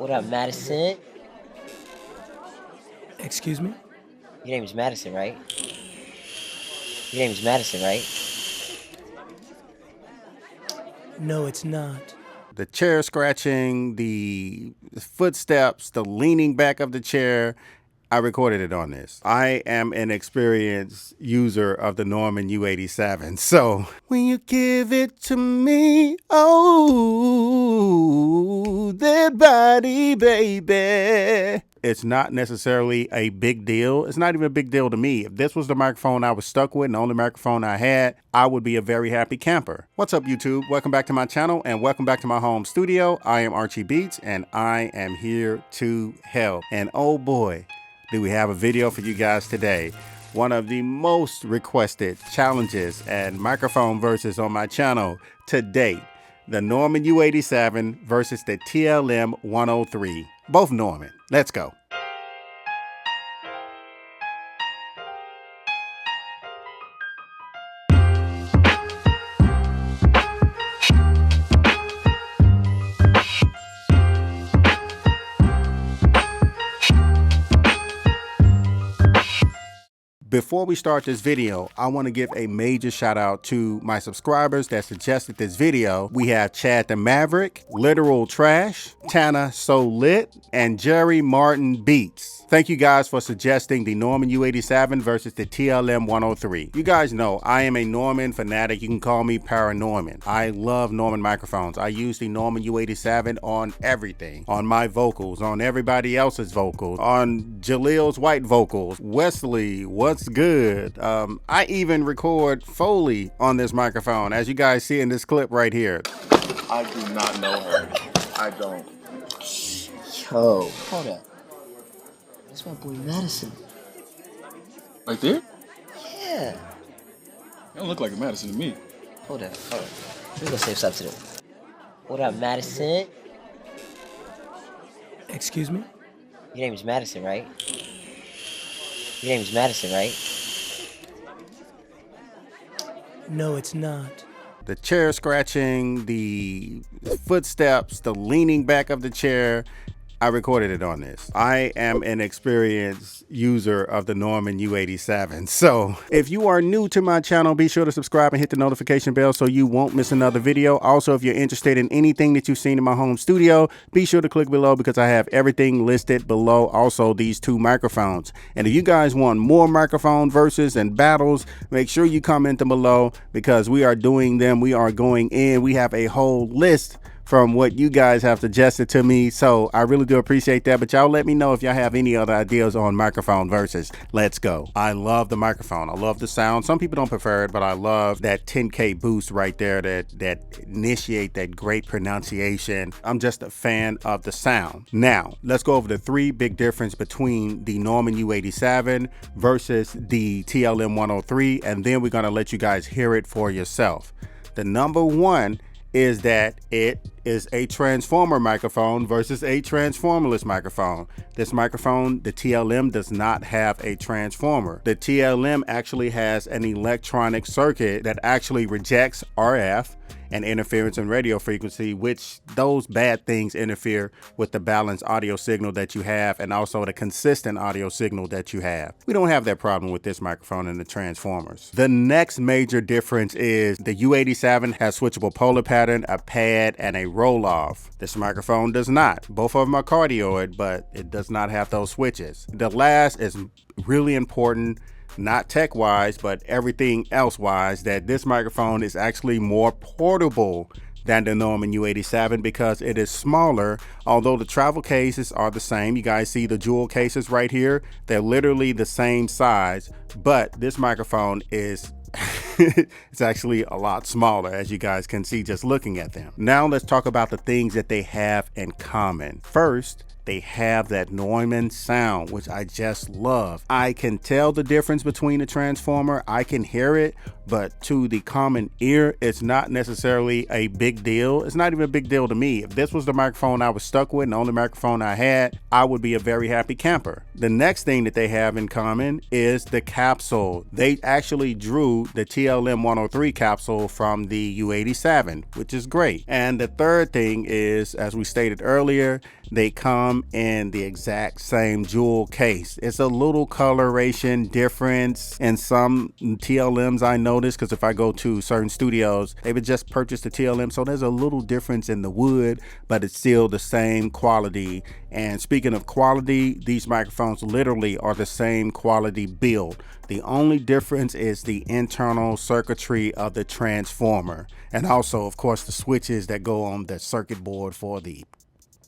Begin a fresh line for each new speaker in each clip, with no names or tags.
What up, Madison?
Excuse me?
Your name's Madison, right? Your name's Madison, right?
No, it's not.
The chair scratching, the footsteps, the leaning back of the chair, I recorded it on this. I am an experienced user of the Neumann U87. So when you give it to me, oh, that body, baby. It's not necessarily a big deal. It's not even a big deal to me. If this was the microphone I was stuck with and the only microphone I had, I would be a very happy camper. What's up, YouTube? Welcome back to my channel and welcome back to my home studio. I am Archie Beats and I am here to help. And oh boy, do we have a video for you guys today. One of the most requested challenges and microphone versus on my channel to date. The Neumann U87 versus the TLM 103. Both Neumann. Let's go. Before we start this video, I want to give a major shout out to my subscribers that suggested this video. We have Chad the Maverick, Literal Trash, Tana So Lit, and Jerry Martin Beats. Thank you guys for suggesting the Neumann U87 versus the TLM 103. You guys know I am a Neumann fanatic. You can call me Paranorman. I love Neumann microphones. I use the Neumann U87 on everything. On my vocals, on everybody else's vocals, on Jalil's white vocals, Wesley, what's good? I even record Foley on this microphone, as you guys see in this clip right here.
I do not know her. I don't.
Yo, hold up. That's my boy Madison.
Right there?
Yeah.
That don't look like a Madison to me.
Hold up. We're gonna save substitute. What up, Madison?
Excuse me?
Your name's Madison, right? Your name's Madison, right?
No, it's not.
The chair scratching, the footsteps, the leaning back of the chair, I recorded it on this. I am an experienced user of the Neumann U87. So if you are new to my channel, be sure to subscribe and hit the notification bell so you won't miss another video. Also, if you're interested in anything that you've seen in my home studio, be sure to click below because I have everything listed below. Also, these two microphones. And if you guys want more microphone versus and battles, make sure you comment them below because we are doing them. We are going in. We have a whole list from what you guys have suggested to me, so I really do appreciate that. But y'all let me know if y'all have any other ideas on microphone versus. Let's go. I love the microphone. I love the sound. Some people don't prefer it, but I love that 10K boost right there that initiate that great pronunciation. I'm just a fan of the sound. Now, let's go over the three big difference between the Neumann U87 versus the TLM 103, and then we're gonna let you guys hear it for yourself. The number one is that it is a transformer microphone versus a transformerless microphone. This microphone, the TLM, does not have a transformer. The TLM actually has an electronic circuit that actually rejects RF and interference in radio frequency, which those bad things interfere with the balanced audio signal that you have and also the consistent audio signal that you have. We don't have that problem with this microphone and the transformers. The next major difference is the U87 has switchable polar pattern, a pad, and a roll-off. This microphone does not. Both of them are cardioid, but it does not have those switches. The last is really important, not tech wise, but everything else wise, that this microphone is actually more portable than the Neumann U87 because it is smaller. Although the travel cases are the same, you guys see the jewel cases right here, they're literally the same size, but this microphone is it's actually a lot smaller, as you guys can see just looking at them. Now let's talk about the things that they have in common. First, they have that Neumann sound, which I just love. I can tell the difference between the transformer. I can hear it, but to the common ear, it's not necessarily a big deal. It's not even a big deal to me. If this was the microphone I was stuck with and the only microphone I had, I would be a very happy camper. The next thing that they have in common is the capsule. They actually drew the TLM 103 capsule from the U87, which is great. And the third thing is, as we stated earlier, they come in the exact same jewel case. It's a little coloration difference in some TLMs I noticed, because if I go to certain studios, they would just purchase the TLM, so there's a little difference in the wood, but it's still the same quality. And speaking of quality, these microphones literally are the same quality build. The only difference is the internal circuitry of the transformer, and also of course the switches that go on the circuit board for the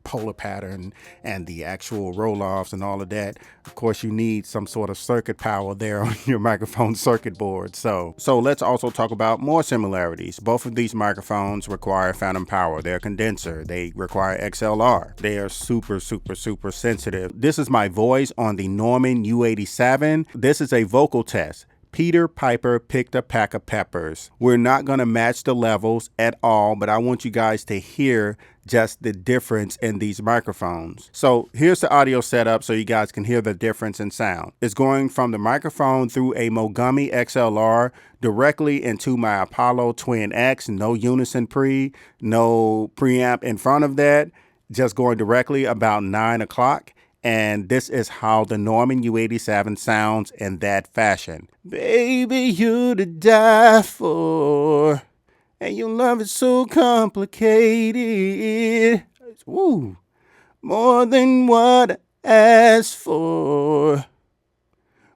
polar pattern and the actual roll-offs and all of that. Of course, you need some sort of circuit power there on your microphone circuit board. So let's also talk about more similarities. Both of these microphones require phantom power. They're condenser. They require XLR. They are super sensitive. This is my voice on the Neumann U87. This is a vocal test. Peter Piper picked a pack of peppers. We're not going to match the levels at all, but I want you guys to hear just the difference in these microphones. So here's the audio setup so you guys can hear the difference in sound. It's going from the microphone through a Mogami XLR directly into my Apollo Twin X. No unison no preamp in front of that, just going directly about 9 o'clock. And this is how the Neumann U87 sounds in that fashion. Baby, you to die for, and your love is so complicated. Woo. More than what I asked for,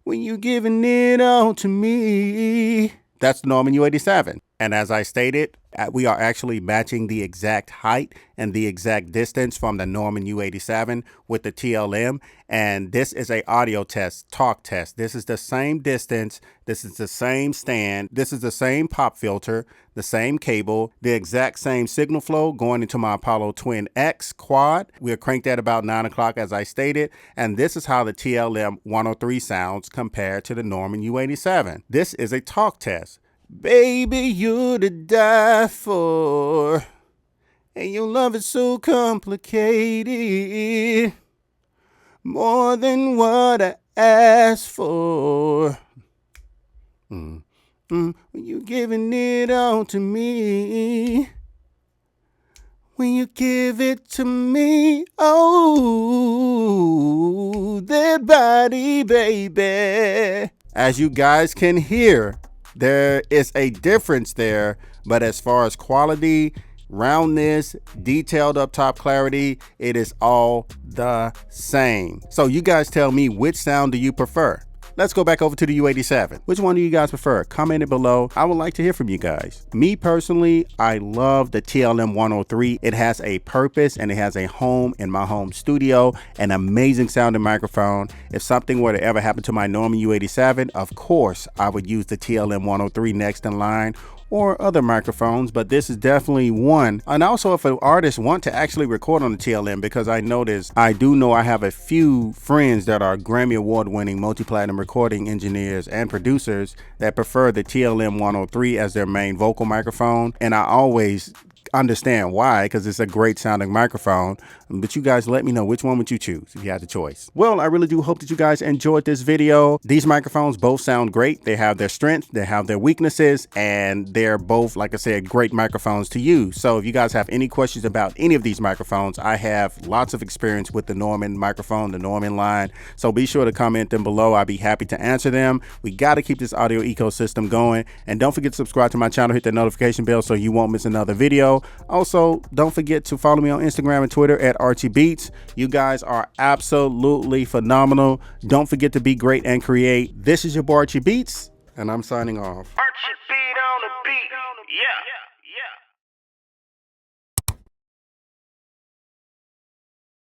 when you giving it all to me. That's the Neumann U87. And as I stated, we are actually matching the exact height and the exact distance from the Neumann U87 with the TLM. And this is a audio test, talk test. This is the same distance. This is the same stand. This is the same pop filter, the same cable, the exact same signal flow going into my Apollo Twin X quad. We're cranked at about 9 o'clock, as I stated. And this is how the TLM 103 sounds compared to the Neumann U87. This is a talk test. Baby, you to die for, and your love is so complicated. More than what I asked for. When you giving it all to me. When you give it to me, oh, that body, baby. As you guys can hear, there is a difference there, but as far as quality, roundness, detailed up top clarity, it is all the same. So you guys tell me, which sound do you prefer? Let's go back over to the U87. Which one do you guys prefer? Comment it below. I would like to hear from you guys. Me personally, I love the TLM 103. It has a purpose and it has a home in my home studio, an amazing sounding microphone. If something were to ever happen to my Neumann U87, of course, I would use the TLM 103 next in line, or other microphones, but this is definitely one. And also, if an artist want to actually record on the TLM, because I have a few friends that are Grammy Award winning multi-platinum recording engineers and producers that prefer the TLM 103 as their main vocal microphone, and I always understand why, because it's a great sounding microphone. But you guys let me know, which one would you choose if you had the choice? Well, I really do hope that you guys enjoyed this video. These microphones both sound great. They have their strengths, they have their weaknesses, and they're both, like I said, great microphones to use. So if you guys have any questions about any of these microphones, I have lots of experience with the Neumann microphone, the Neumann line, so be sure to comment them below. I'd be happy to answer them. We got to keep this audio ecosystem going, and don't forget to subscribe to my channel, hit that notification bell so you won't miss another video. Also, don't forget to follow me on Instagram and Twitter at Archie Beats. You guys are absolutely phenomenal. Don't forget to be great and create. This is your boy Archie Beats, and I'm signing off.
Archie Beat on the beat, yeah.